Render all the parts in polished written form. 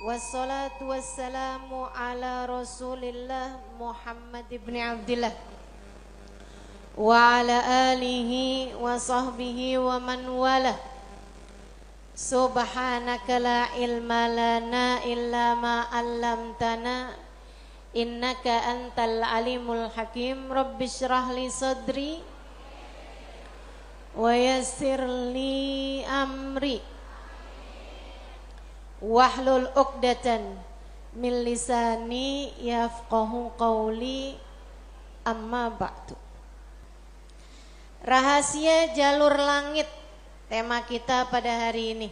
Wassalatu wassalamu ala Rasulillah Muhammad ibn Abdillah wa ala alihi wa sahbihi wa man wala. Subhanaka la ilma lana illa ma 'allamtana innaka antal alimul hakim. Rabbi shrah li sadri wa yassir li amri wahlul 'uqdatan min lisani yafqahu qawli, amma ba'du. Rahasia jalur langit, tema kita pada hari ini.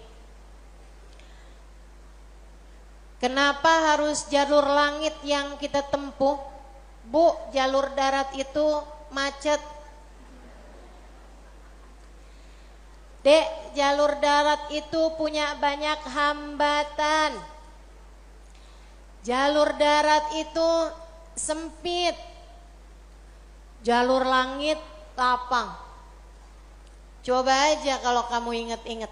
Kenapa harus jalur langit yang kita tempuh? Bu, jalur darat itu macet. Dek, jalur darat itu punya banyak hambatan. Jalur darat itu sempit. Jalur langit lapang. Coba aja kalau kamu inget-inget.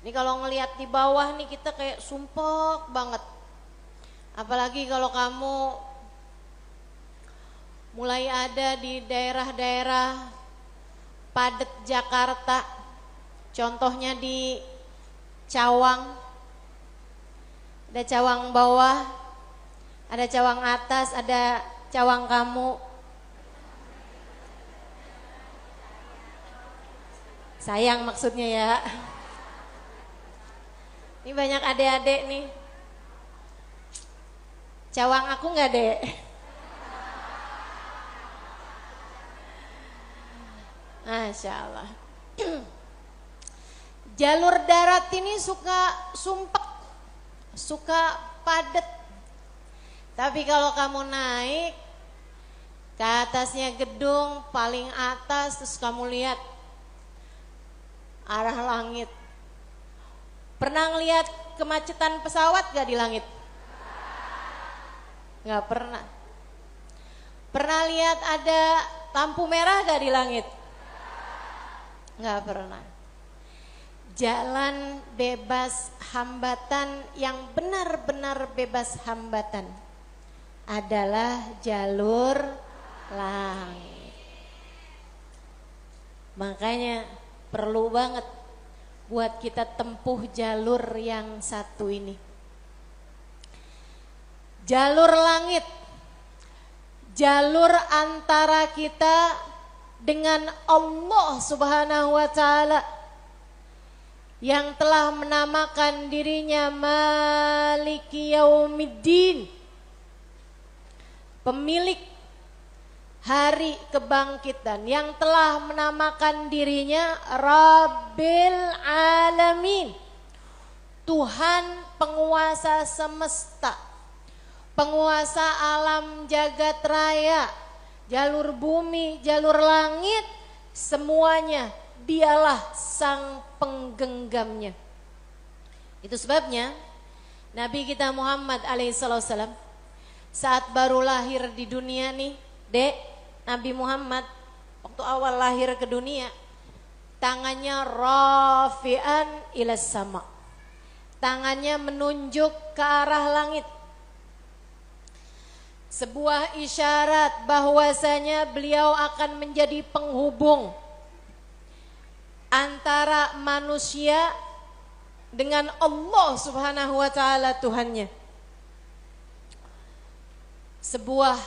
Ini kalau ngelihat di bawah nih kita kayak sumpek banget. Apalagi kalau kamu mulai ada di daerah-daerah padat Jakarta. Contohnya di Cawang, ada Cawang bawah, ada Cawang atas, ada Cawang kamu. Sayang maksudnya ya. Ini banyak adik-adik nih. Cawang aku nggak, Dek? Masya Allah. Jalur darat ini suka sumpek, suka padat. Tapi kalau kamu naik ke atasnya gedung paling atas, terus kamu lihat arah langit. Pernah ngelihat kemacetan pesawat gak di langit? Gak pernah. Pernah lihat ada lampu merah gak di langit? Gak pernah. Jalan bebas hambatan, yang benar-benar bebas hambatan adalah jalur langit. Makanya perlu banget buat kita tempuh jalur yang satu ini. Jalur langit, jalur antara kita dengan Allah Subhanahu wa Ta'ala, yang telah menamakan dirinya Maliki Yaumiddin, pemilik hari kebangkitan, yang telah menamakan dirinya Rabbil Alamin, Tuhan penguasa semesta, penguasa alam jagat raya, jalur bumi, jalur langit, semuanya dialah sang penggenggamnya. Itu sebabnya Nabi kita Muhammad alaihissalam saat baru lahir di dunia nih, Dek, Nabi Muhammad waktu awal lahir ke dunia, tangannya rafi'an ilas sama, tangannya menunjuk ke arah langit. Sebuah isyarat bahwasanya beliau akan menjadi penghubung antara manusia dengan Allah Subhanahu wa Ta'ala Tuhannya. Sebuah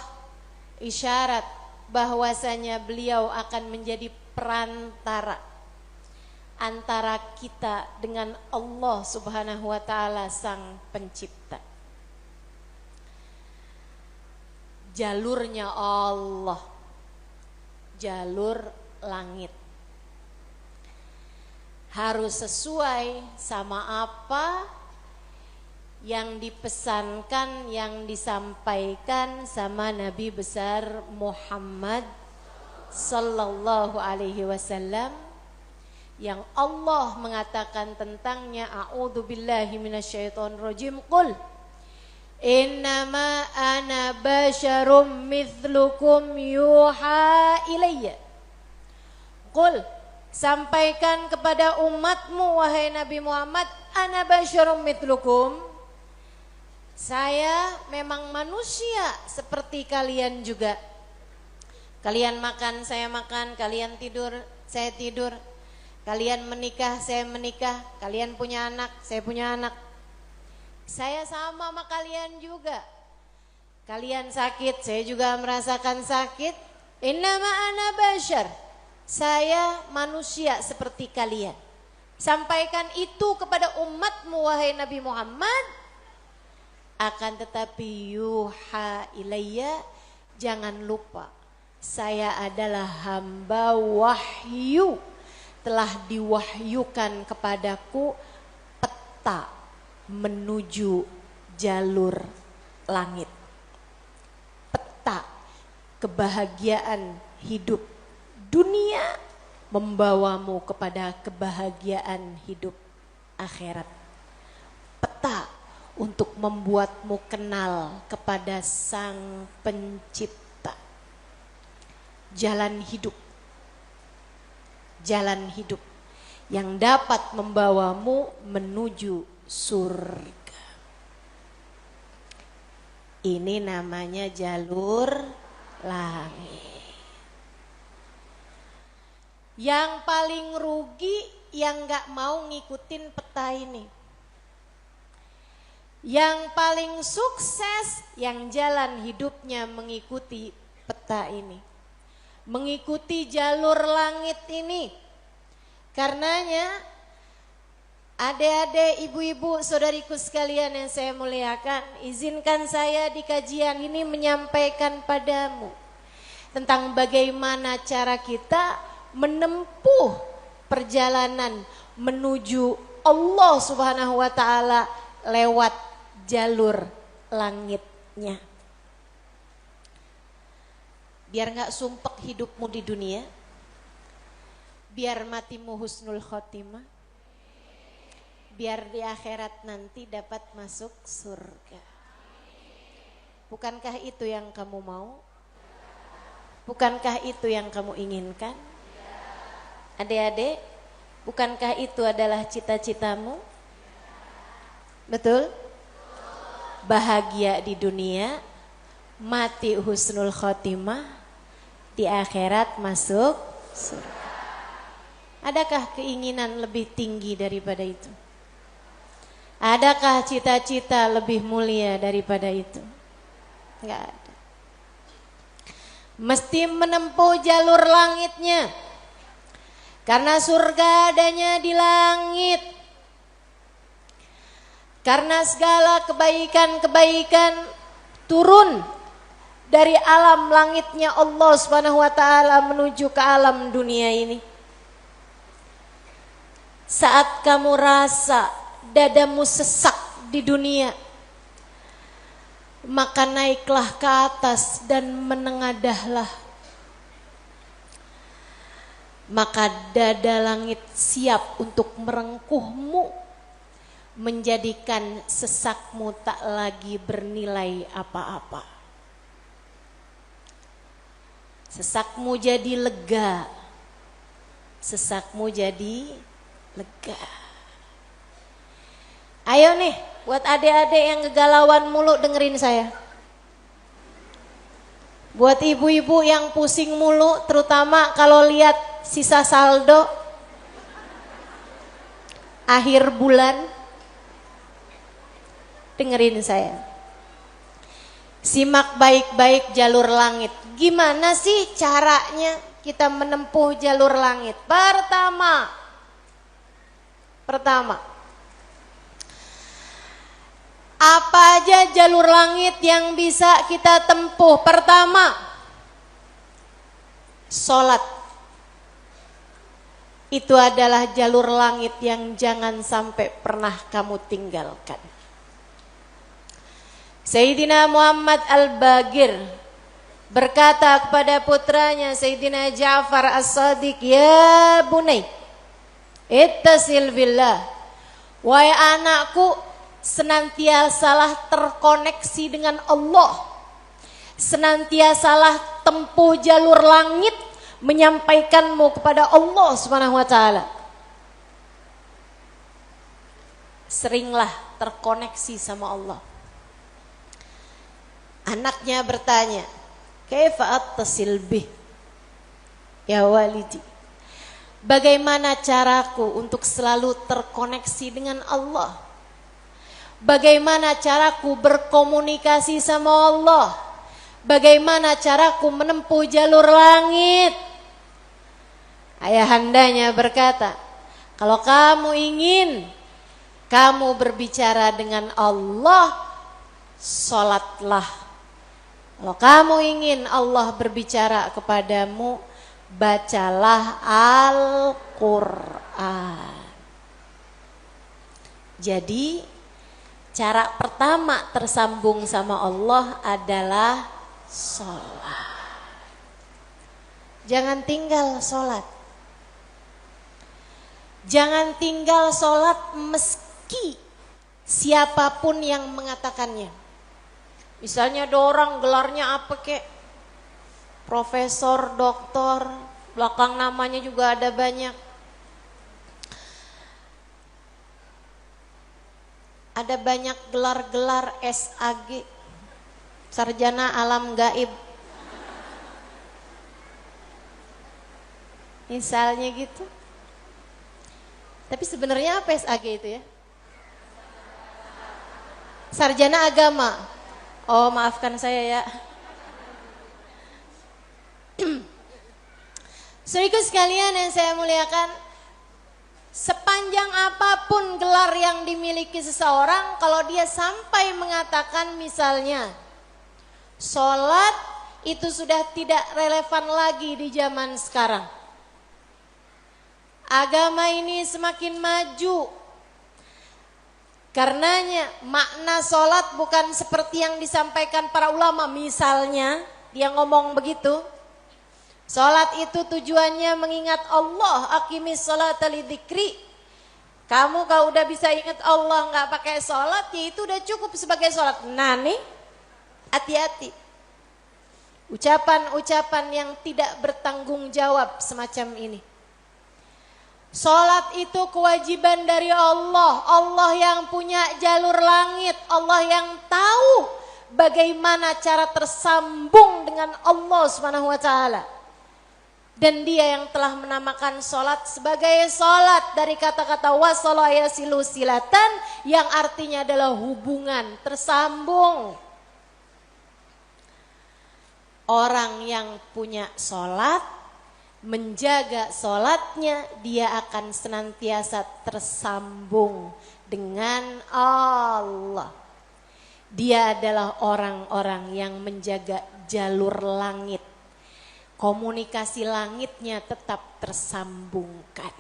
isyarat bahwasanya beliau akan menjadi perantara antara kita dengan Allah Subhanahu wa Ta'ala Sang Pencipta. Jalurnya Allah, jalur langit, harus sesuai sama apa yang dipesankan, yang disampaikan sama Nabi besar Muhammad sallallahu alaihi wasallam, yang Allah mengatakan tentangnya, a'udzubillahi minasyaitonirrajim, qul innama ana basyarum mithlukum yuha ilayya. Qul, sampaikan kepada umatmu wahai Nabi Muhammad, ana basyarum mithlukum, Saya memang manusia seperti kalian juga. Kalian makan, saya makan, kalian tidur, saya tidur. Kalian menikah, saya menikah. Kalian punya anak, saya punya anak. Saya sama kalian juga. Kalian sakit, saya juga merasakan sakit. Innama ana bashar. Saya manusia seperti kalian. Sampaikan itu kepada umatmu wahai Nabi Muhammad. Akan tetapi yuha ilayya, jangan lupa saya adalah hamba wahyu. Telah diwahyukan kepadaku peta menuju jalur langit. Peta kebahagiaan hidup dunia membawamu kepada kebahagiaan hidup akhirat. Peta untuk membuatmu kenal kepada Sang Pencipta. Jalan hidup yang dapat membawamu menuju surga. Ini namanya jalur langit. Yang paling rugi yang gak mau ngikutin peta ini. Yang paling sukses yang jalan hidupnya mengikuti peta ini. Mengikuti jalur langit ini. Karenanya adik-adik, ibu-ibu, saudariku sekalian yang saya muliakan, izinkan saya di kajian ini menyampaikan padamu tentang bagaimana cara kita menempuh perjalanan menuju Allah Subhanahu wa taala lewat jalur langitnya. Biar gak sumpek hidupmu di dunia, biar matimu husnul khotimah, biar di akhirat nanti dapat masuk surga. Bukankah itu yang kamu mau? Bukankah itu yang kamu inginkan? Adik-adik, bukankah itu adalah cita-citamu? Betul? Bahagia di dunia, mati husnul khotimah, di akhirat masuk surga. Adakah keinginan lebih tinggi daripada itu? Adakah cita-cita lebih mulia daripada itu? Enggak ada. Mesti menempuh jalur langitnya. Karena surga adanya di langit. Karena segala kebaikan-kebaikan turun dari alam langitnya Allah Subhanahu wa taala menuju ke alam dunia ini. Saat kamu rasa dadamu sesak di dunia, maka naiklah ke atas dan menengadahlah. Maka dada langit siap untuk merengkuhmu, menjadikan sesakmu tak lagi bernilai apa-apa. Sesakmu jadi lega, sesakmu jadi lega. Ayo nih, buat adik-adik yang kegalauan mulu dengerin saya. Buat ibu-ibu yang pusing mulu, terutama kalau lihat sisa saldo akhir bulan, dengerin saya. Simak baik-baik jalur langit. Gimana sih caranya kita menempuh jalur langit? Pertama, apa aja jalur langit yang bisa kita tempuh? Pertama, sholat. Itu adalah jalur langit yang jangan sampai pernah kamu tinggalkan. Sayyidina Muhammad Al-Bagir berkata kepada putranya Sayyidina Ja'far As-Sadiq, "Ya bunai, ittasil billah." Wahai anakku, senantiasalah terkoneksi dengan Allah. Senantiasalah tempuh jalur langit menyampaikanmu kepada Allah Subhanahu wa taala. Seringlah terkoneksi sama Allah. Anaknya bertanya, kaifa attasil bih ya walidi, bagaimana caraku untuk selalu terkoneksi dengan Allah? Bagaimana caraku berkomunikasi sama Allah? Bagaimana caraku menempuh jalur langit? Ayahandanya berkata, kalau kamu ingin kamu berbicara dengan Allah, sholatlah. Kalau kamu ingin Allah berbicara kepadamu, bacalah Al-Quran. Jadi cara pertama tersambung sama Allah adalah sholat. Jangan tinggal sholat. Jangan tinggal sholat meski siapapun yang mengatakannya. Misalnya ada orang gelarnya apa kek? Profesor, doktor, belakang namanya juga ada banyak. Ada banyak gelar-gelar SAG, sarjana alam gaib. Misalnya gitu. Tapi sebenarnya apa SAG itu ya? Sarjana agama. Oh, maafkan saya ya. Saudaraku sekalian yang saya muliakan, sepanjang apapun gelar yang dimiliki seseorang, kalau dia sampai mengatakan misalnya sholat itu sudah tidak relevan lagi di zaman sekarang. Agama ini semakin maju. Karenanya makna sholat bukan seperti yang disampaikan para ulama. Misalnya dia ngomong begitu, sholat itu tujuannya mengingat Allah, aqimis sholata lidzikri. Kamu kalau udah bisa ingat Allah nggak pakai sholat, ya itu udah cukup sebagai sholat. Nah nih, hati-hati. Ucapan-ucapan yang tidak bertanggung jawab semacam ini. Sholat itu kewajiban dari Allah. Allah yang punya jalur langit. Allah yang tahu bagaimana cara tersambung dengan Allah Subhanahu wa ta'ala. Dan dia yang telah menamakan sholat sebagai sholat dari kata-kata wasala yasilu silatan, yang artinya adalah hubungan, tersambung. Orang yang punya sholat, menjaga sholatnya, dia akan senantiasa tersambung dengan Allah. Dia adalah orang-orang yang menjaga jalur langit. Komunikasi langitnya tetap tersambungkan.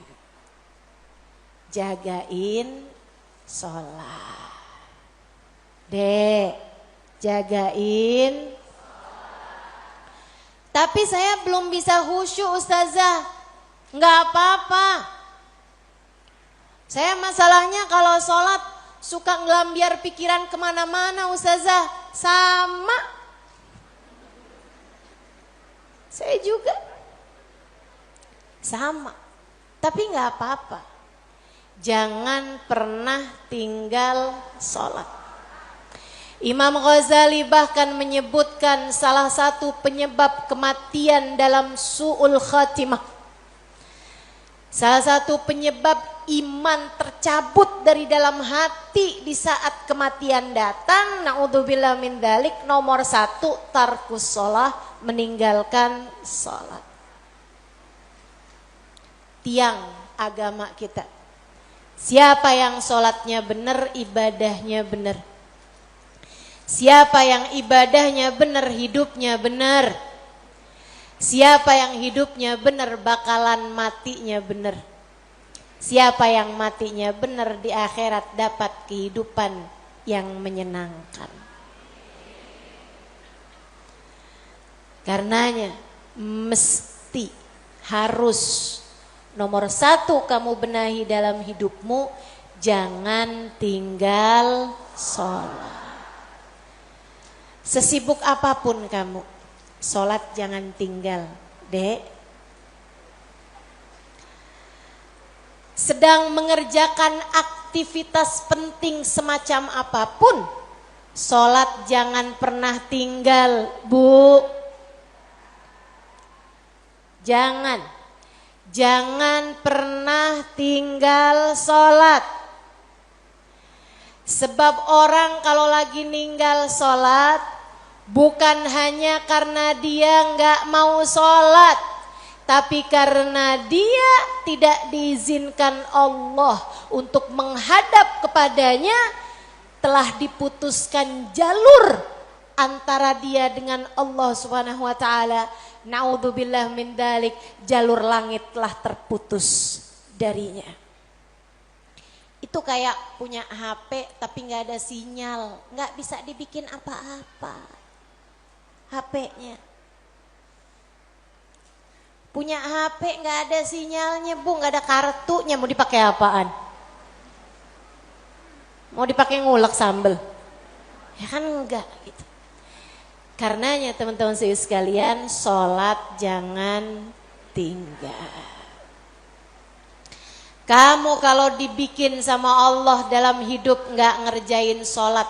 Jagain sholat. Dek, jagain. Tapi saya belum bisa khusyuk ustazah. Enggak apa-apa. Saya masalahnya kalau sholat suka ngelambiar pikiran kemana-mana ustazah. Sama. Saya juga. Sama. Tapi enggak apa-apa. Jangan pernah tinggal sholat. Imam Ghazali bahkan menyebutkan salah satu penyebab kematian dalam su'ul khatimah. Salah satu penyebab iman tercabut dari dalam hati di saat kematian datang, na'udzubillah min dzalik, nomor 1 tarkus sholah, meninggalkan sholat. Tiang agama kita. Siapa yang sholatnya benar, ibadahnya benar. Siapa yang ibadahnya benar, hidupnya benar. Siapa yang hidupnya benar, bakalan matinya benar. Siapa yang matinya benar, di akhirat dapat kehidupan yang menyenangkan. Karenanya mesti, harus, nomor 1 kamu benahi dalam hidupmu, jangan tinggal sholat. Sesibuk apapun kamu, sholat jangan tinggal, dek. Sedang mengerjakan aktivitas penting semacam apapun, Sholat jangan pernah tinggal, Bu. Jangan pernah tinggal sholat. Sebab orang kalau lagi ninggal sholat, bukan hanya karena dia nggak mau sholat, tapi karena dia tidak diizinkan Allah untuk menghadap kepadanya, telah diputuskan jalur antara dia dengan Allah Subhanahu wa taala. Naudzubillah min dalik, jalur langit telah terputus darinya. Itu kayak punya HP tapi nggak ada sinyal, nggak bisa dibikin apa-apa HP-nya. Punya HP nggak ada sinyalnya, Bu, nggak ada kartunya, mau dipakai apaan? Mau dipakai ngulek sambel? Ya kan enggak gitu. Karenanya teman-teman sekalian, sholat jangan tinggal. Kamu kalau dibikin sama Allah dalam hidup nggak ngerjain sholat,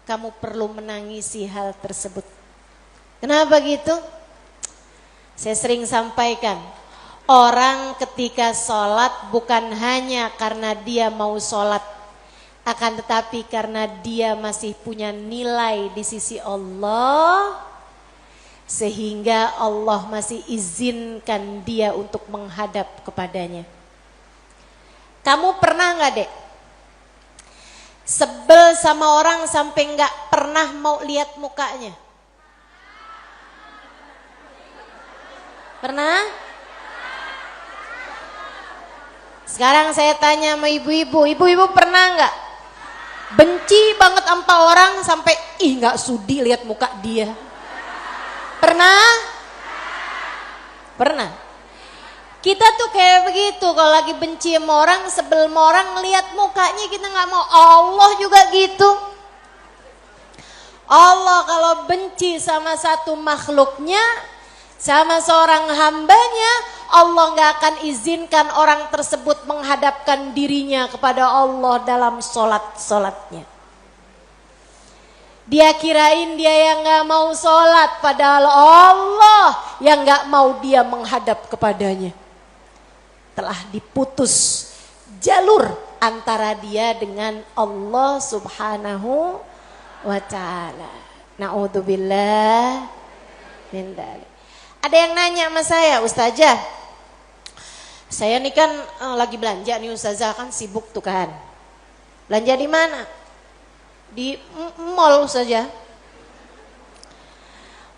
kamu perlu menangisi hal tersebut. Kenapa gitu? Saya sering sampaikan, orang ketika sholat bukan hanya karena dia mau sholat, akan tetapi karena dia masih punya nilai di sisi Allah, sehingga Allah masih izinkan dia untuk menghadap kepadanya. Kamu pernah gak, Dek, sebel sama orang sampai gak pernah mau lihat mukanya? Pernah? Sekarang saya tanya sama ibu-ibu, ibu-ibu pernah gak benci banget sama orang sampai gak sudi lihat muka dia? Pernah? Pernah. Kita tuh kayak begitu, kalau lagi benci sama orang, sebel sama orang, ngelihat mukanya kita gak mau. Allah juga gitu. Allah kalau benci sama satu makhluknya, sama seorang hambanya, Allah gak akan izinkan orang tersebut menghadapkan dirinya kepada Allah dalam sholat-sholatnya. Dia kirain dia yang gak mau sholat, padahal Allah yang gak mau dia menghadap kepadanya. Telah diputus jalur antara dia dengan Allah Subhanahu wa ta'ala. Na'udzubillah min dzalik. Ada yang nanya sama saya, Ustazah, saya nih kan lagi belanja nih Ustazah, kan sibuk tuh kan. Belanja di mana? Di mall Ustazah.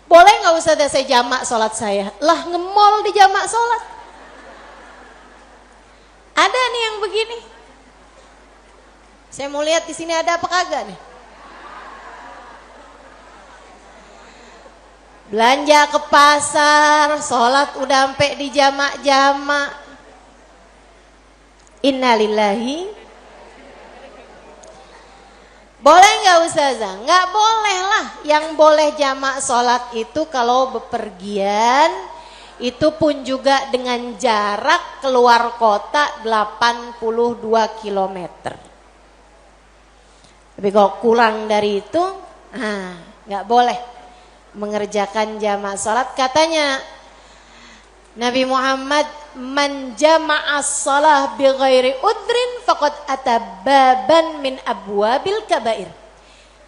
Boleh gak Ustazah saya jamak sholat saya? Lah, nge-mall di jamak sholat. Ada nih yang begini. Saya mau lihat di sini ada apa kagak nih? Belanja ke pasar, sholat udah sampai di jamak-jamak. Innalillahi. Boleh nggak Ustazah? Nggak boleh lah. Yang boleh jamak sholat itu kalau bepergian, itu pun juga dengan jarak keluar kota 82 km. Tapi kalau kurang dari itu, nggak boleh mengerjakan jamak salat. Katanya Nabi Muhammad, man jama'as salah bi ghairi udrin faqad atababan min abwabil kabair.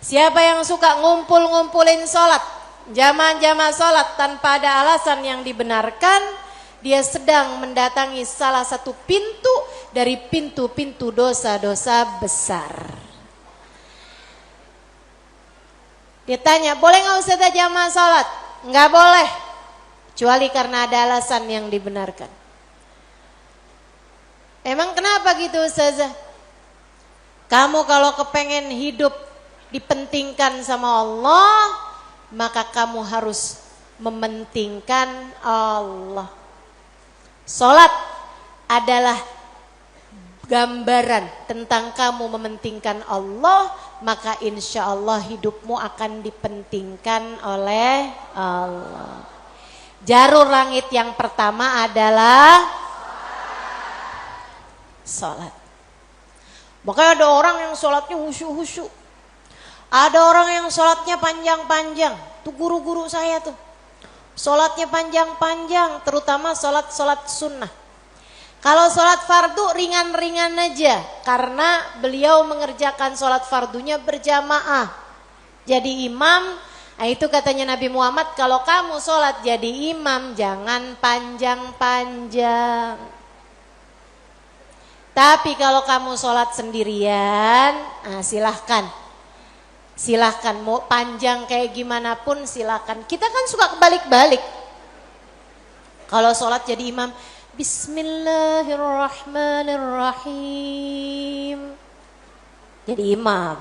Siapa yang suka ngumpul-ngumpulin salat, jamaah-jamaah salat tanpa ada alasan yang dibenarkan, dia sedang mendatangi salah satu pintu dari pintu-pintu dosa-dosa besar. Dia tanya, boleh gak Ustazah jamaah salat? Enggak boleh, kecuali karena ada alasan yang dibenarkan. Emang kenapa gitu Ustazah? Kamu kalau kepengen hidup dipentingkan sama Allah, maka kamu harus mementingkan Allah. Salat adalah gambaran tentang kamu mementingkan Allah, maka insya Allah hidupmu akan dipentingkan oleh Allah. Jalur langit yang pertama adalah salat. Makanya ada orang yang salatnya khusyuk-khusyuk. Ada orang yang sholatnya panjang-panjang. Tuh guru-guru saya tuh. Sholatnya panjang-panjang, terutama sholat sunnah. Kalau sholat fardu ringan-ringan aja. Karena beliau mengerjakan sholat fardunya berjamaah. Jadi imam, nah itu katanya Nabi Muhammad, kalau kamu sholat jadi imam jangan panjang-panjang. Tapi kalau kamu sholat sendirian, nah silahkan. Silahkan, mau panjang kayak gimana pun silahkan. Kita kan suka kebalik-balik. Kalau sholat jadi imam, Bismillahirrahmanirrahim. Jadi imam.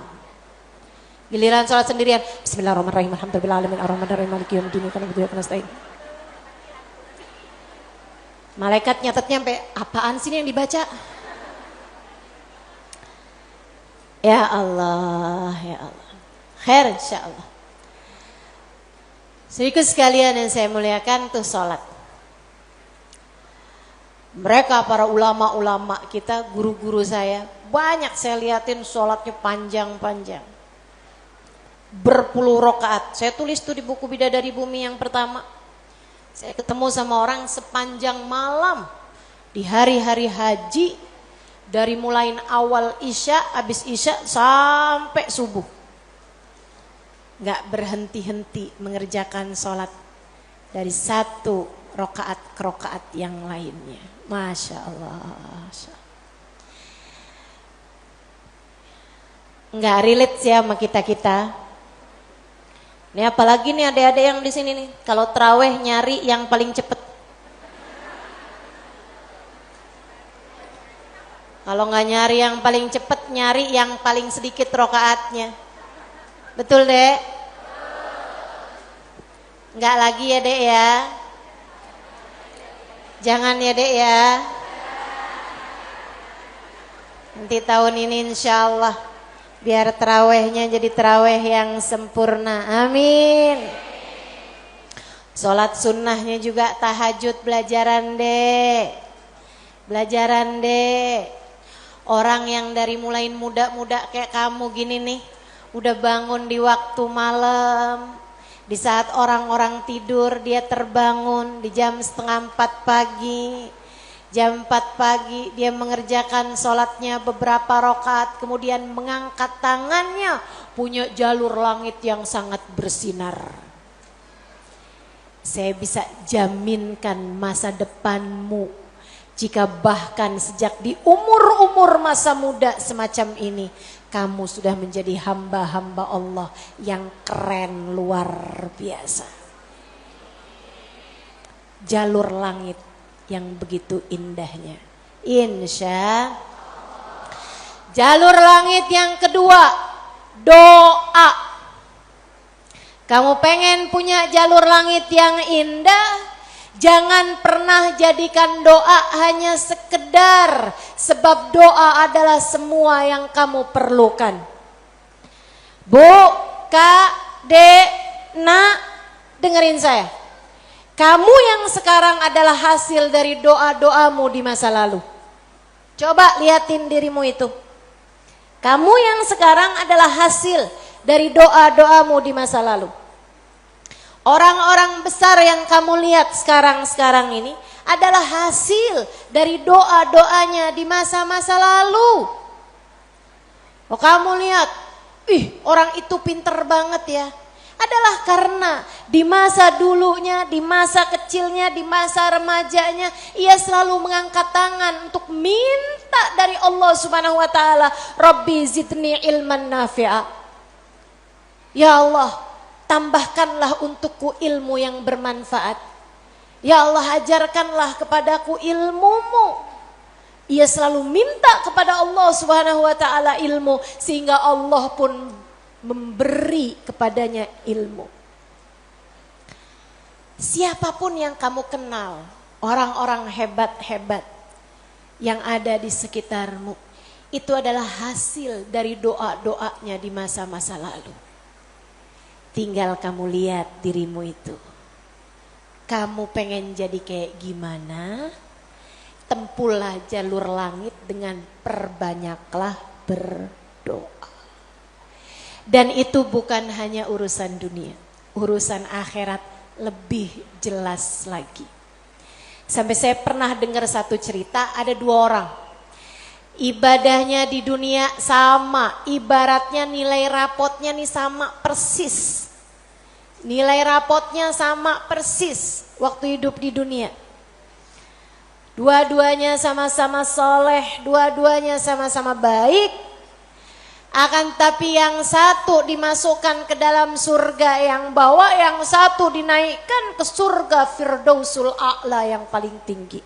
Giliran sholat sendirian, Bismillahirrahmanirrahim, alhamdulillahirabbil alamin, arrahmanirrahim, maliki yaumiddin, iyyaka na'budu wa iyyaka nasta'in. Malaikat nyatetnya sampai apaan sih ini yang dibaca? Ya Allah, ya Allah. Khair insyaallah. Sedikit sekalian yang saya muliakan tuh sholat. Mereka para ulama-ulama kita, guru-guru saya, banyak saya liatin sholatnya panjang-panjang. Berpuluh rakaat. Saya tulis tuh di buku Bidadari Bumi yang pertama. Saya ketemu sama orang sepanjang malam di hari-hari haji, dari mulai awal isya, habis isya sampai subuh. Gak berhenti-henti mengerjakan sholat dari satu rakaat ke rakaat yang lainnya. Masya Allah. Gak relate sih sama kita-kita. Ini apalagi nih adik-adik yang di sini nih, kalau terawih nyari yang paling cepet. Kalau nggak nyari yang paling cepet, nyari yang paling sedikit rakaatnya. Betul dek? Enggak lagi ya dek ya? Jangan ya dek ya? Nanti tahun ini insya Allah biar terawihnya jadi terawih yang sempurna. Amin. Sholat sunnahnya juga tahajud belajaran dek. Belajaran dek. Orang yang dari mulai muda-muda kayak kamu gini nih, udah bangun di waktu malam, di saat orang-orang tidur dia terbangun di jam 3:30 pagi. Jam 4 pagi dia mengerjakan sholatnya beberapa rakaat, kemudian mengangkat tangannya, punya jalur langit yang sangat bersinar. Saya bisa jaminkan masa depanmu jika bahkan sejak di umur-umur masa muda semacam ini kamu sudah menjadi hamba-hamba Allah yang keren luar biasa. Jalur langit yang begitu indahnya. Insya Allah. Jalur langit yang kedua, doa. Kamu pengen punya jalur langit yang indah? Jangan pernah jadikan doa hanya sekedar, sebab doa adalah semua yang kamu perlukan. Bu, Kak, Dek, Nak, dengerin saya. Kamu yang sekarang adalah hasil dari doa-doamu di masa lalu. Coba liatin dirimu itu. Kamu yang sekarang adalah hasil dari doa-doamu di masa lalu. Orang-orang besar yang kamu lihat sekarang ini adalah hasil dari doa-doanya di masa-masa lalu. Oh, kamu lihat, orang itu pinter banget ya. Adalah karena di masa dulunya, di masa kecilnya, di masa remajanya, ia selalu mengangkat tangan untuk minta dari Allah Subhanahu wa taala, Rabbi zidni ilman nafi'a. Ya Allah, tambahkanlah untukku ilmu yang bermanfaat. Ya Allah, ajarkanlah kepadaku ilmumu. Ia selalu minta kepada Allah Subhanahu wa taala ilmu, sehingga Allah pun memberi kepadanya ilmu. Siapapun yang kamu kenal, orang-orang hebat-hebat yang ada di sekitarmu, itu adalah hasil dari doa-doanya di masa-masa lalu. Tinggal kamu lihat dirimu itu. Kamu pengen jadi kayak gimana? Tempuhlah jalur langit dengan perbanyaklah berdoa. Dan itu bukan hanya urusan dunia, urusan akhirat lebih jelas lagi. Sampai saya pernah dengar satu cerita, ada 2 orang. Ibadahnya di dunia sama, ibaratnya nilai rapotnya nih sama persis. Nilai rapotnya sama persis waktu hidup di dunia. Dua-duanya sama-sama soleh, dua-duanya sama-sama baik. Akan tapi yang satu dimasukkan ke dalam surga yang bawah, yang satu dinaikkan ke surga Firdausul A'la yang paling tinggi.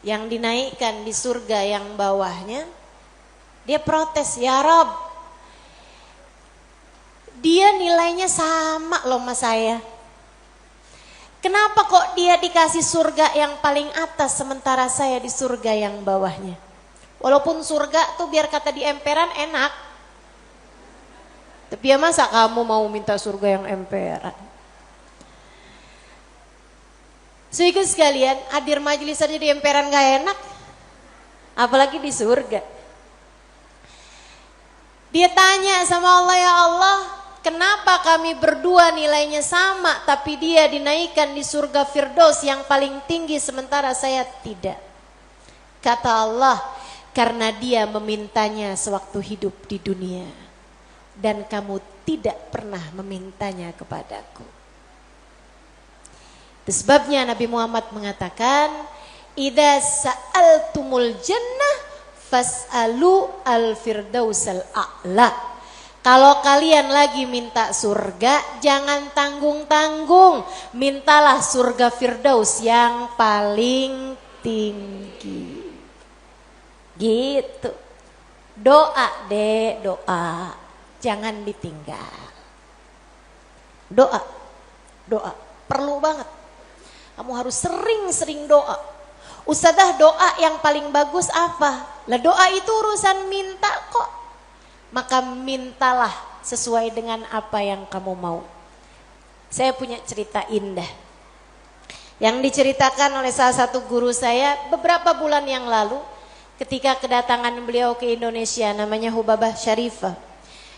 Yang dinaikkan di surga yang bawahnya, dia protes, ya Rob, dia nilainya sama loh sama saya. Kenapa kok dia dikasih surga yang paling atas sementara saya di surga yang bawahnya? Walaupun surga tuh biar kata di emperan enak. Tapi ya masa kamu mau minta surga yang emperan? Sehingga sekalian, hadir majelis aja di emperan gak enak. Apalagi di surga. Dia tanya sama Allah, ya Allah, kenapa kami berdua nilainya sama tapi dia dinaikkan di surga Firdaus yang paling tinggi sementara saya tidak? Kata Allah, karena dia memintanya sewaktu hidup di dunia dan kamu tidak pernah memintanya kepadaku. Itu sebabnya Nabi Muhammad mengatakan, idza sa'altumul jannah fas'alu al-firdausal a'la. Kalau kalian lagi minta surga, jangan tanggung-tanggung, mintalah surga Firdaus yang paling tinggi. Gitu. Doa deh, doa. Jangan ditinggal. Doa. Doa. Perlu banget. Kamu harus sering-sering doa. Ustadzah, doa yang paling bagus apa? Lah doa itu urusan minta kok. Maka mintalah sesuai dengan apa yang kamu mau. Saya punya cerita indah yang diceritakan oleh salah satu guru saya beberapa bulan yang lalu. Ketika kedatangan beliau ke Indonesia, namanya Hubabah Syarifah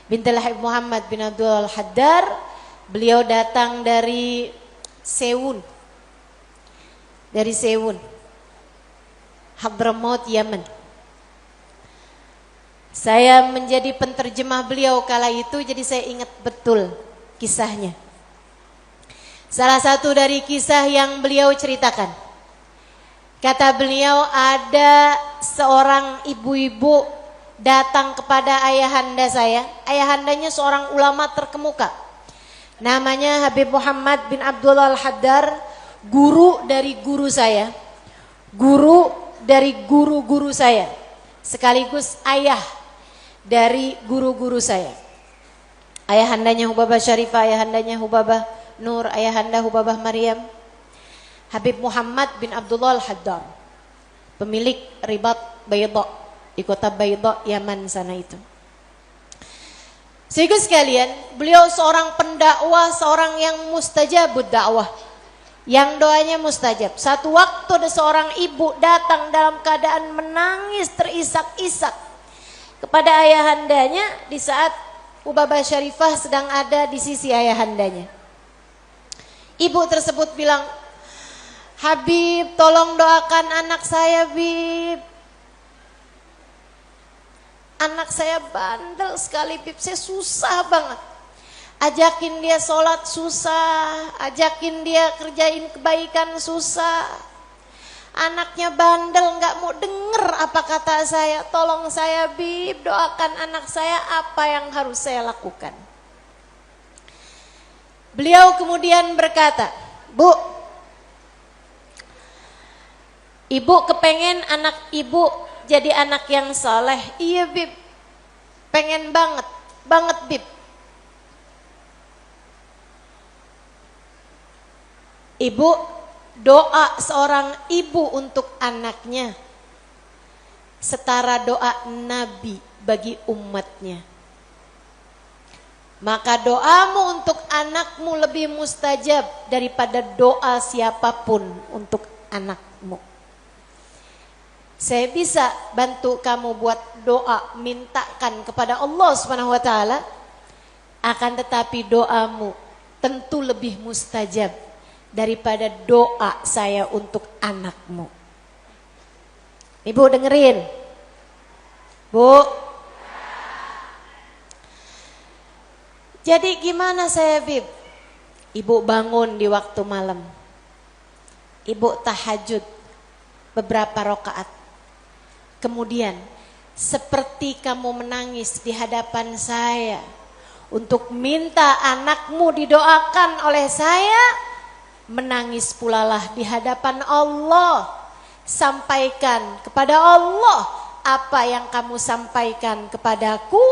bintul Habib Muhammad bin Abdul Al-Haddar. Beliau datang dari Sewun, Hadramaut, Yaman. Saya menjadi penterjemah beliau kala itu, jadi saya ingat betul kisahnya. Salah satu dari kisah yang beliau ceritakan, kata beliau, ada seorang ibu-ibu datang kepada ayahanda saya. Ayahandanya seorang ulama terkemuka, namanya Habib Muhammad bin Abdul Al-Haddar, guru dari guru saya, guru dari guru-guru saya, sekaligus ayah dari guru-guru saya. Ayahandanya Hubabah Syarifah, ayahandanya Hubabah Nur, ayahanda Hubabah Maryam. Habib Muhammad bin Abdullah Al-Haddar, pemilik Ribat Bayda di kota Bayda, Yaman sana itu. Sehingga sekalian, beliau seorang pendakwah, seorang yang mustajabud dakwah, yang doanya mustajab. Satu waktu ada seorang ibu datang dalam keadaan menangis terisak-isak kepada ayahandanya di saat Hubabah Syarifah sedang ada di sisi ayahandanya. Ibu tersebut bilang, Habib, tolong doakan anak saya, Bib. Anak saya bandel sekali, Bib. Saya susah banget. Ajakin dia sholat susah, ajakin dia kerjain kebaikan susah. Anaknya bandel, gak mau denger apa kata saya. Tolong saya, Bib, doakan anak saya, apa yang harus saya lakukan. Beliau kemudian berkata, Bu, ibu kepengen anak ibu jadi anak yang soleh. Iya, Bib, pengen banget Bib. Ibu, doa seorang ibu untuk anaknya setara doa Nabi bagi umatnya. Maka doamu untuk anakmu lebih mustajab daripada doa siapapun untuk anakmu. Saya bisa bantu kamu buat doa, mintakan kepada Allah Subhanahu wa taala. Akan tetapi doamu tentu lebih mustajab daripada doa saya untuk anakmu. Ibu dengerin. Bu. Jadi gimana saya, Bib? Ibu bangun di waktu malam. Ibu tahajud beberapa rakaat. Kemudian seperti kamu menangis di hadapan saya untuk minta anakmu didoakan oleh saya, menangis pulalah di hadapan Allah. Sampaikan kepada Allah apa yang kamu sampaikan kepadaku,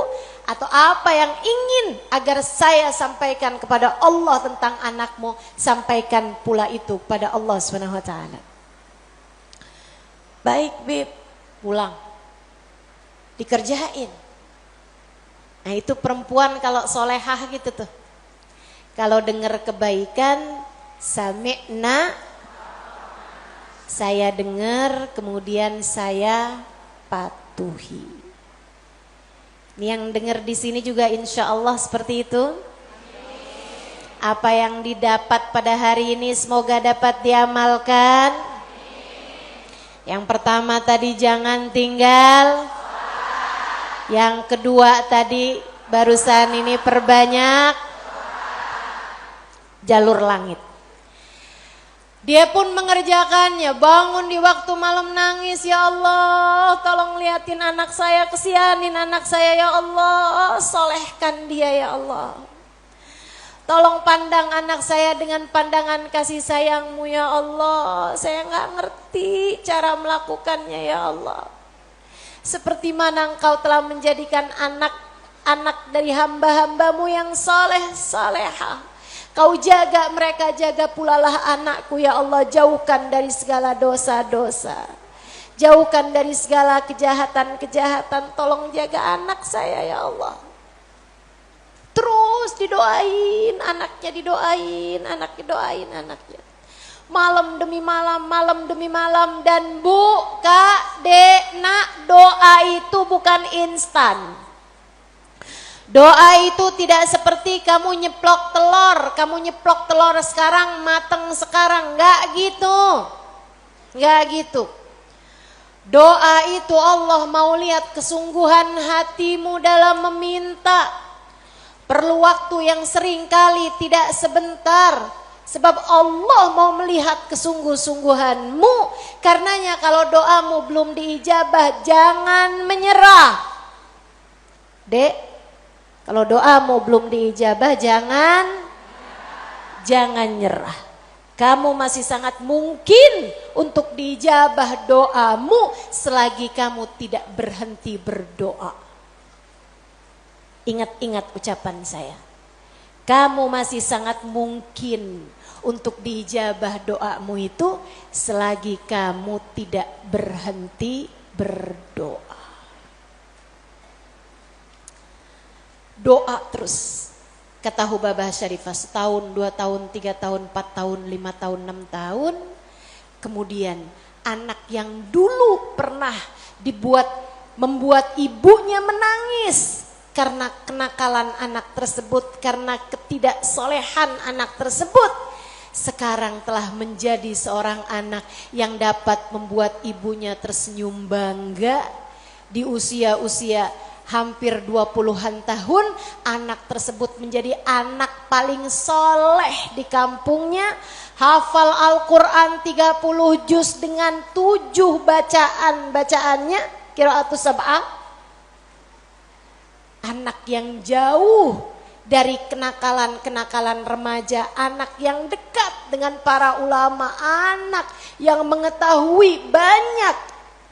atau apa yang ingin agar saya sampaikan kepada Allah tentang anakmu, sampaikan pula itu pada Allah Subhanahu wa taala. Baik, Bib. Pulang, dikerjain. Nah itu perempuan kalau solehah gitu tuh. Kalau dengar kebaikan, sami'na, saya dengar, kemudian saya patuhi. Ini yang dengar di sini juga insya Allah seperti itu. Apa yang didapat pada hari ini semoga dapat diamalkan. Yang pertama tadi jangan tinggal. Yang kedua tadi barusan ini perbanyak jalur langit. Dia pun mengerjakannya, bangun di waktu malam nangis, ya Allah tolong liatin anak saya, kesianin anak saya ya Allah, solehkan dia ya Allah. Tolong pandang anak saya dengan pandangan kasih sayangmu ya Allah. Saya gak ngerti cara melakukannya ya Allah. Seperti mana engkau telah menjadikan anak-anak dari hamba-hambamu yang soleh salehah. Kau jaga mereka, jaga pulalah anakku ya Allah. Jauhkan dari segala dosa-dosa. Jauhkan dari segala kejahatan-kejahatan. Tolong jaga anak saya ya Allah. Terus didoain, anaknya didoain, anaknya doain anaknya. Malam demi malam, malam demi malam. Dan Bu, Kak, Dek, Nak, doa itu bukan instan. Doa itu tidak seperti kamu nyeplok telur. Kamu nyeplok telur sekarang, mateng sekarang. Enggak gitu. Enggak gitu. Doa itu Allah mau lihat kesungguhan hatimu dalam meminta. Perlu waktu yang sering kali tidak sebentar. Sebab Allah mau melihat kesungguh-sungguhanmu. Karenanya kalau doamu belum diijabah, jangan menyerah. Dek, kalau doamu belum diijabah, jangan nyerah. Kamu masih sangat mungkin untuk diijabah doamu selagi kamu tidak berhenti berdoa. Ingat-ingat ucapan saya. Kamu masih sangat mungkin untuk diijabah doamu itu selagi kamu tidak berhenti berdoa. Doa terus. Kata Hubabah Syarifah, setahun, 2 tahun, 3 tahun, 4 tahun, 5 tahun, 6 tahun. Kemudian anak yang dulu pernah membuat ibunya menangis karena kenakalan anak tersebut, karena ketidaksolehan anak tersebut, sekarang telah menjadi seorang anak yang dapat membuat ibunya tersenyum bangga. Di usia-usia hampir 20-an tahun, anak tersebut menjadi anak paling soleh di kampungnya, hafal Al-Quran 30 juz dengan 7 bacaannya, qiraatus sab'ah. Anak yang jauh dari kenakalan-kenakalan remaja, anak yang dekat dengan para ulama, anak yang mengetahui banyak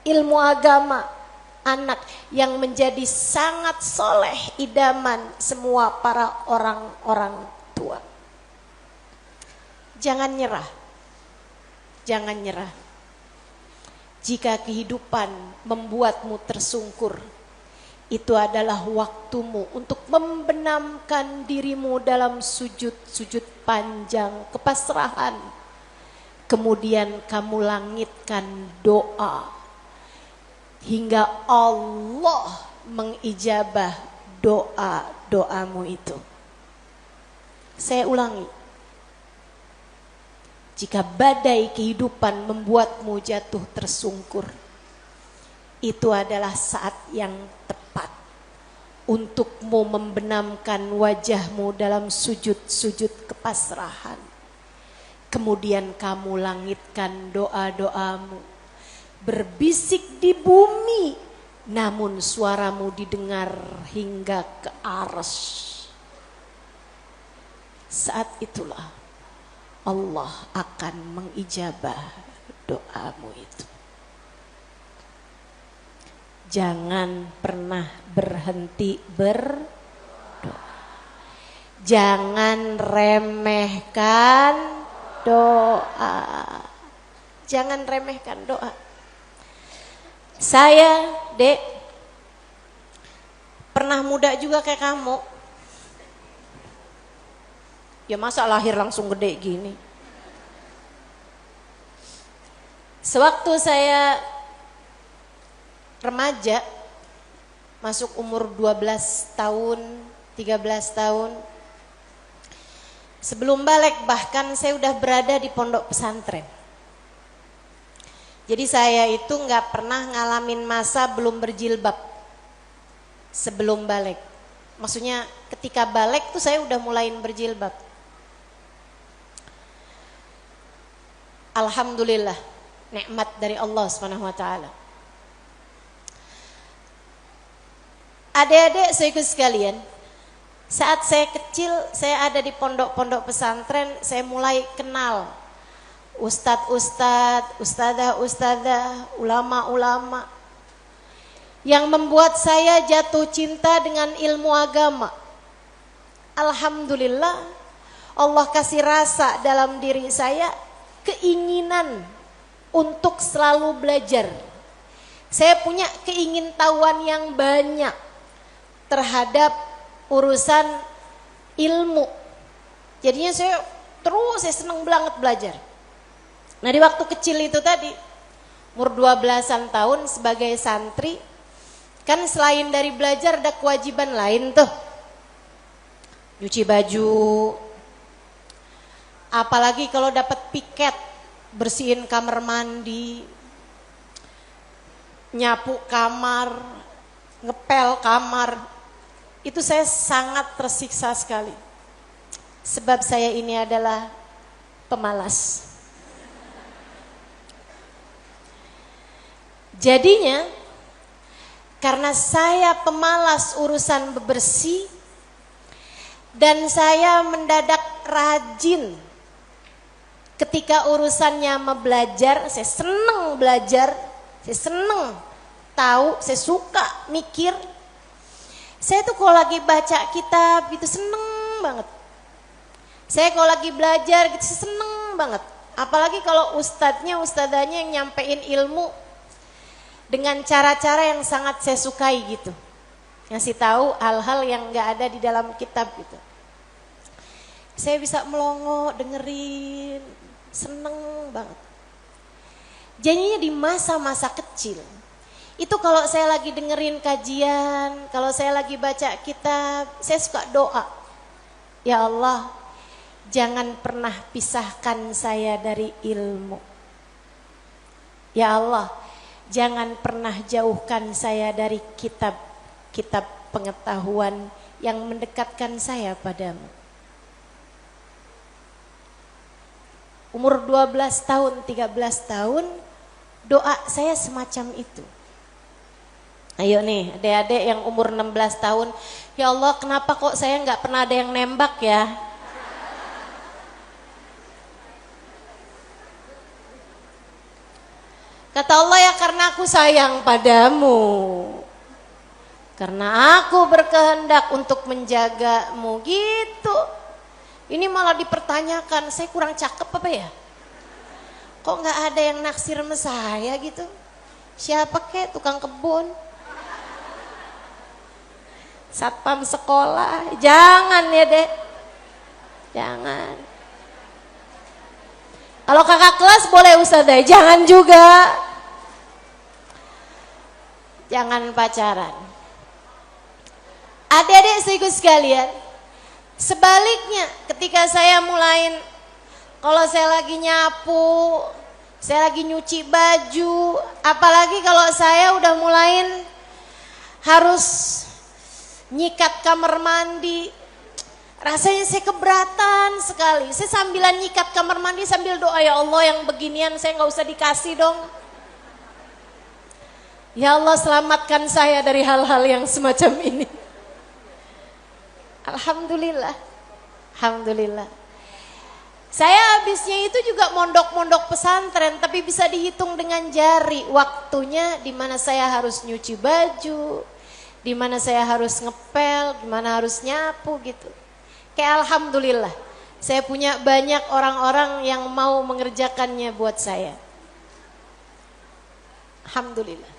ilmu agama, anak yang menjadi sangat soleh, idaman semua para orang-orang tua. Jangan nyerah, jangan nyerah. Jika kehidupan membuatmu tersungkur, itu adalah waktumu untuk membenamkan dirimu dalam sujud-sujud panjang kepasrahan. Kemudian kamu langitkan doa. hingga Allah mengijabah doa-doamu itu. Saya ulangi, jika badai kehidupan membuatmu jatuh tersungkur, itu adalah saat yang tepat untukmu membenamkan wajahmu dalam sujud-sujud kepasrahan. Kemudian kamu langitkan doa-doamu, berbisik di bumi, namun suaramu didengar hingga ke arsy. Saat itulah Allah akan mengijabah doamu itu. Jangan pernah berhenti berdoa. Jangan remehkan doa. Jangan remehkan doa. Saya, Dek, pernah muda juga kayak kamu. Ya masa lahir langsung gede gini. Sewaktu saya remaja, masuk umur 12 tahun, 13 tahun, sebelum balik bahkan saya udah berada di pondok pesantren. Jadi saya itu gak pernah ngalamin masa belum berjilbab sebelum balik. Maksudnya ketika balik tuh saya udah mulain berjilbab. Alhamdulillah, nikmat dari Allah SWT. Adik-adik saudaraku sekalian, saat saya kecil, saya ada di pondok-pondok pesantren, saya mulai kenal ustadz-ustadz, ustadzah-ustadzah, ulama-ulama yang membuat saya jatuh cinta dengan ilmu agama. Alhamdulillah, Allah kasih rasa dalam diri saya keinginan untuk selalu belajar. Saya punya keingintahuan yang banyak terhadap urusan ilmu. Jadinya saya senang banget belajar. Nah di waktu kecil itu tadi, umur 12-an tahun sebagai santri, kan selain dari belajar ada kewajiban lain tuh. Nyuci baju, apalagi kalau dapat piket, bersihin kamar mandi, nyapu kamar, ngepel kamar. Itu saya sangat tersiksa sekali. Sebab saya ini adalah pemalas. Jadinya karena saya pemalas urusan bebersih dan saya mendadak rajin ketika urusannya belajar, saya seneng belajar, saya seneng tahu, saya suka mikir. Saya tuh kalau lagi baca kitab itu seneng banget. Saya kalau lagi belajar gitu seneng banget. Apalagi kalau ustadzanya yang nyampein ilmu dengan cara-cara yang sangat saya sukai gitu. Ngasih tahu hal-hal yang gak ada di dalam kitab gitu. Saya bisa melongo, dengerin, seneng banget. Jadinya di masa-masa kecil, itu kalau saya lagi dengerin kajian, kalau saya lagi baca kitab, saya suka doa. Ya Allah, jangan pernah pisahkan saya dari ilmu. Ya Allah, jangan pernah jauhkan saya dari kitab pengetahuan yang mendekatkan saya padamu. Umur 12 tahun, 13 tahun, doa saya semacam itu. Ayo nih, adik-adik yang umur 16 tahun, ya Allah kenapa kok saya nggak pernah ada yang nembak ya? Kata Allah, ya karena aku sayang padamu. Karena aku berkehendak untuk menjagamu gitu. Ini malah dipertanyakan, saya kurang cakep apa ya? Kok gak ada yang naksir sama saya gitu? Siapa kek, tukang kebun? Satpam sekolah? Jangan ya dek. Jangan. Kalau kakak kelas boleh ustazah, jangan juga. jangan pacaran. Adik-adik saudaraku sekalian, sebaliknya ketika saya mulain, kalau saya lagi nyapu, saya lagi nyuci baju, apalagi kalau saya udah mulain harus nyikat kamar mandi, rasanya saya keberatan sekali. Saya sambilan nyikat kamar mandi sambil doa, ya Allah yang beginian saya nggak usah dikasih dong. Ya Allah selamatkan saya dari hal-hal yang semacam ini. Alhamdulillah, alhamdulillah. Saya habisnya itu juga mondok-mondok pesantren, tapi bisa dihitung dengan jari waktunya di mana saya harus nyuci baju, di mana saya harus ngepel, di mana harus nyapu gitu. Kayak alhamdulillah, saya punya banyak orang-orang yang mau mengerjakannya buat saya. Alhamdulillah.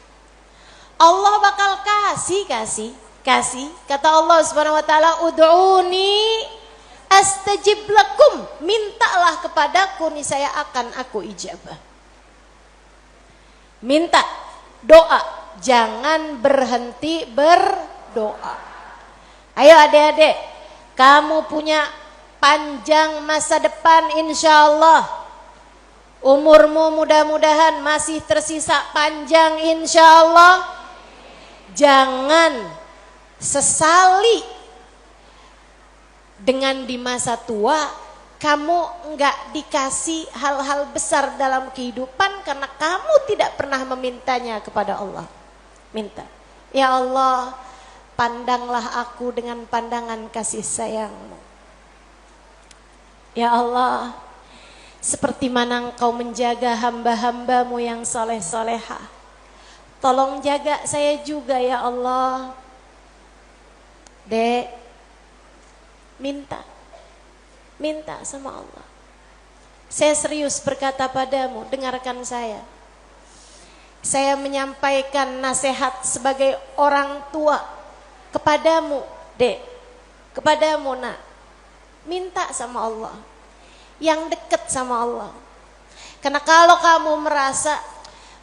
Allah bakal kasih. Kata Allah Subhanahu wa taala, "Ud'uni astajib lakum." Mintalah kepadaku niscaya akan aku ijabah. Minta, doa, jangan berhenti berdoa. Ayo adik-adik, kamu punya panjang masa depan insyaallah. Umurmu mudah-mudahan masih tersisa panjang insyaallah. Jangan sesali dengan di masa tua kamu enggak dikasih hal-hal besar dalam kehidupan karena kamu tidak pernah memintanya kepada Allah. Minta, ya Allah, pandanglah aku dengan pandangan kasih sayang-Mu. Ya Allah, seperti mana Engkau menjaga hamba-hamba-Mu yang soleh-solehah, tolong jaga saya juga ya Allah. Dek, minta sama Allah. Saya serius berkata padamu, dengarkan saya. Saya menyampaikan nasihat sebagai orang tua kepadamu, Dek, kepadamu nak. Minta sama Allah, yang dekat sama Allah. Karena kalau kamu merasa,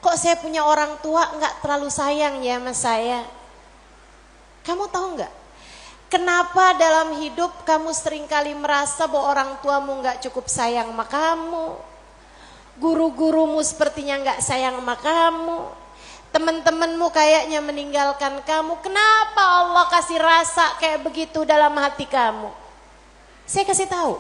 kok saya punya orang tua nggak terlalu sayang ya sama saya. Kamu tahu nggak? Kenapa dalam hidup kamu seringkali merasa bahwa orang tuamu nggak cukup sayang sama kamu, guru-gurumu sepertinya nggak sayang sama kamu, teman-temanmu kayaknya meninggalkan kamu. Kenapa Allah kasih rasa kayak begitu dalam hati kamu? Saya kasih tahu,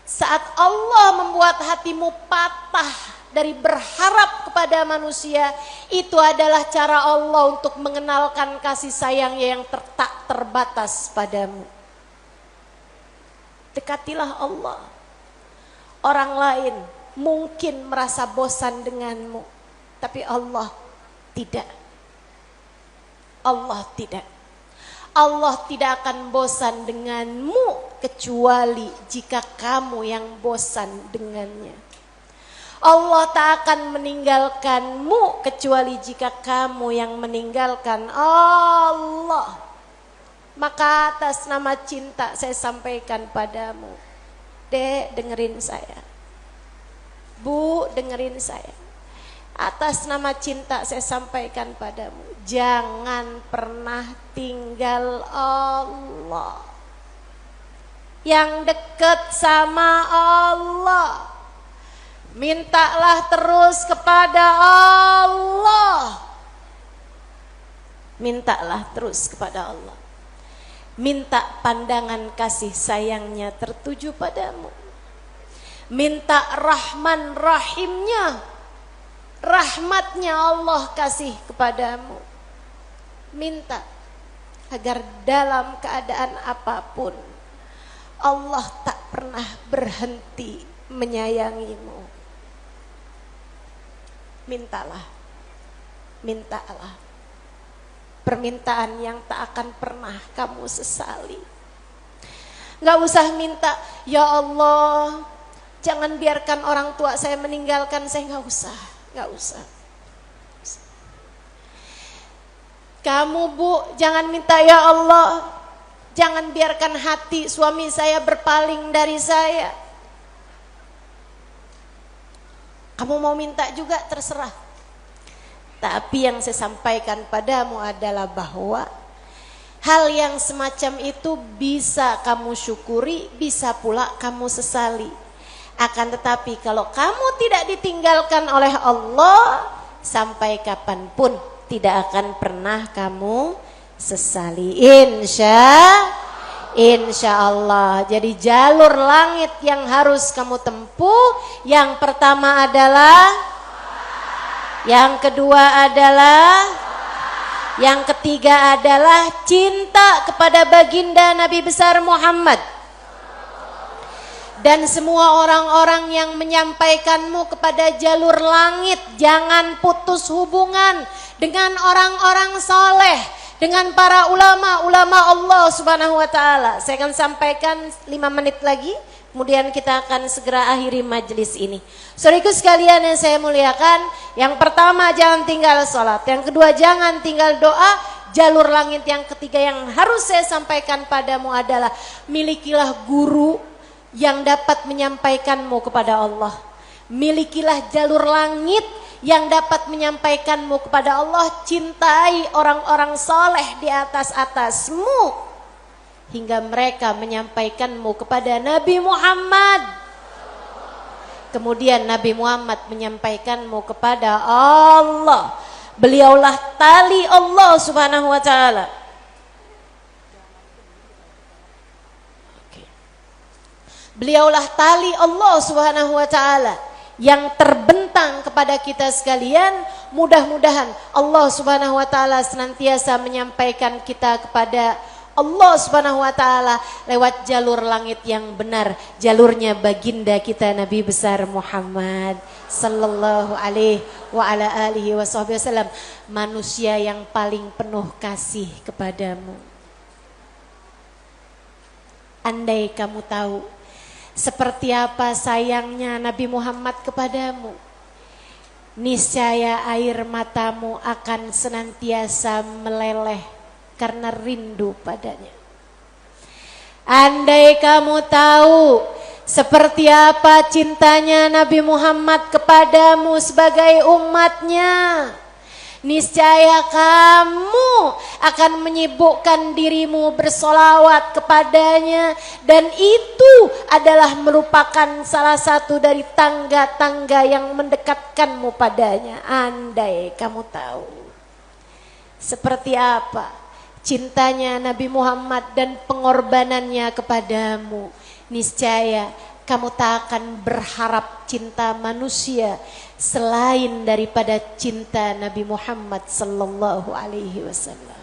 saat Allah membuat hatimu patah dari berharap kepada manusia, itu adalah cara Allah untuk mengenalkan kasih sayangnya yang tak terbatas padamu. Dekatilah Allah. Orang lain mungkin merasa bosan denganmu, tapi Allah tidak. Allah tidak. Allah tidak akan bosan denganmu kecuali jika kamu yang bosan dengannya. Allah tak akan meninggalkanmu kecuali jika kamu yang meninggalkan Allah. Maka atas nama cinta saya sampaikan padamu, Dek, dengerin saya. Bu, dengerin saya. Atas nama cinta saya sampaikan padamu, jangan pernah tinggal Allah. Yang dekat sama Allah, mintalah terus kepada Allah. Mintalah terus kepada Allah. Minta pandangan kasih sayangnya tertuju padamu. Minta rahman rahimnya, rahmatnya Allah kasih kepadamu. Minta agar dalam keadaan apapun Allah tak pernah berhenti menyayangimu. Mintalah, mintalah. Permintaan yang tak akan pernah kamu sesali. Gak usah minta, ya Allah, jangan biarkan orang tua saya meninggalkan saya. Gak usah, gak usah. Kamu Bu, jangan minta, ya Allah, jangan biarkan hati suami saya berpaling dari saya. Kamu mau minta juga terserah. Tapi yang saya sampaikan padamu adalah bahwa hal yang semacam itu bisa kamu syukuri, bisa pula kamu sesali. Akan tetapi kalau kamu tidak ditinggalkan oleh Allah, sampai kapanpun tidak akan pernah kamu sesali. Insya Allah. Jadi jalur langit yang harus kamu tempuh, yang pertama adalah, yang kedua adalah, yang ketiga adalah cinta kepada baginda Nabi besar Muhammad. Dan semua orang-orang yang menyampaikanmu kepada jalur langit, jangan putus hubungan dengan orang-orang soleh, dengan para ulama-ulama Allah Subhanahu wa ta'ala. Saya akan sampaikan 5 menit lagi, kemudian kita akan segera akhiri majelis ini. Saudaraku sekalian yang saya muliakan, yang pertama jangan tinggal sholat, yang kedua jangan tinggal doa. Jalur langit yang ketiga yang harus saya sampaikan padamu adalah milikilah guru yang dapat menyampaikanmu kepada Allah. Milikilah jalur langit yang dapat menyampaikanmu kepada Allah. Cintai orang-orang soleh di atasmu hingga mereka menyampaikanmu kepada Nabi Muhammad. Kemudian Nabi Muhammad menyampaikanmu kepada Allah. Beliaulah tali Allah Subhanahu wa ta'ala. Beliaulah tali Allah Subhanahu wa ta'ala yang terbentang kepada kita sekalian. Mudah-mudahan Allah Subhanahu wa ta'ala senantiasa menyampaikan kita kepada Allah Subhanahu wa ta'ala lewat jalur langit yang benar, jalurnya baginda kita Nabi besar Muhammad sallallahu alaihi wa ala alihi wasallam, manusia yang paling penuh kasih kepadamu. Andai kamu tahu seperti apa sayangnya Nabi Muhammad kepadamu, niscaya air matamu akan senantiasa meleleh karena rindu padanya. Andai kamu tahu seperti apa cintanya Nabi Muhammad kepadamu sebagai umatnya, niscaya kamu akan menyibukkan dirimu bersolawat kepadanya, dan itu adalah merupakan salah satu dari tangga-tangga yang mendekatkanmu padanya. Andai kamu tahu seperti apa cintanya Nabi Muhammad dan pengorbanannya kepadamu, niscaya kamu tak akan berharap cinta manusia selain daripada cinta Nabi Muhammad sallallahu alaihi wasallam.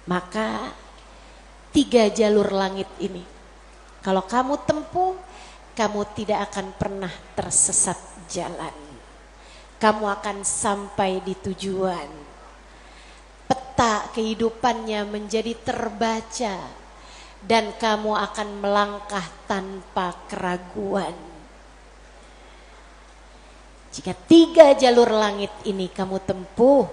Maka 3 jalur langit ini kalau kamu tempuh, kamu tidak akan pernah tersesat jalan. Kamu akan sampai di tujuan. Peta kehidupannya menjadi terbaca dan kamu akan melangkah tanpa keraguan. Jika 3 jalur langit ini kamu tempuh,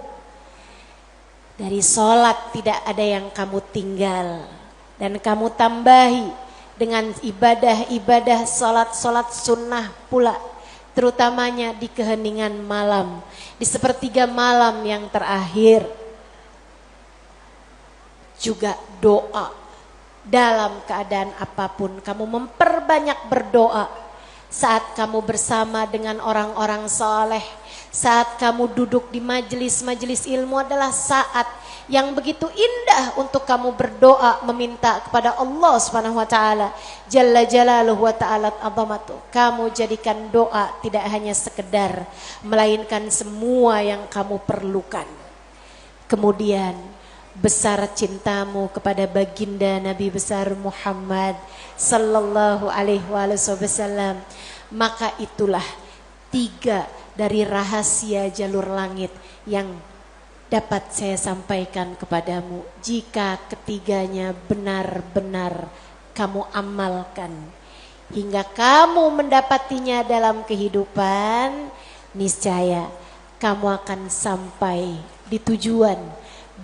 dari sholat tidak ada yang kamu tinggal, dan kamu tambahi dengan ibadah-ibadah sholat-sholat sunnah pula, terutamanya di keheningan malam, di sepertiga malam yang terakhir. Juga doa, dalam keadaan apapun kamu memperbanyak berdoa. Saat kamu bersama dengan orang-orang soleh, saat kamu duduk di majelis-majelis ilmu adalah saat yang begitu indah untuk kamu berdoa meminta kepada Allah Subhanahu wa taala Jalla Jalaluhu wa ta'ala azamatu. Kamu jadikan doa tidak hanya sekedar, melainkan semua yang kamu perlukan. Kemudian besar cintamu kepada baginda Nabi besar Muhammad sallallahu alaihi wasallam, maka itulah 3 dari rahasia jalur langit yang dapat saya sampaikan kepadamu. Jika ketiganya benar-benar kamu amalkan hingga kamu mendapatinya dalam kehidupan, niscaya kamu akan sampai di tujuan,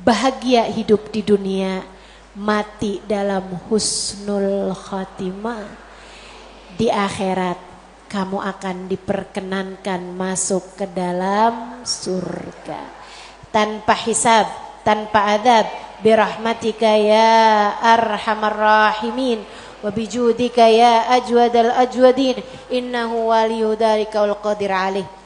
bahagia hidup di dunia, mati dalam husnul khatimah, di akhirat kamu akan diperkenankan masuk ke dalam surga tanpa hisab, tanpa adab, birahmatika ya arhamar rahimin wa bijudika ya ajwadal ajwadin innahu waliyyu dzalika wal qadir alaih.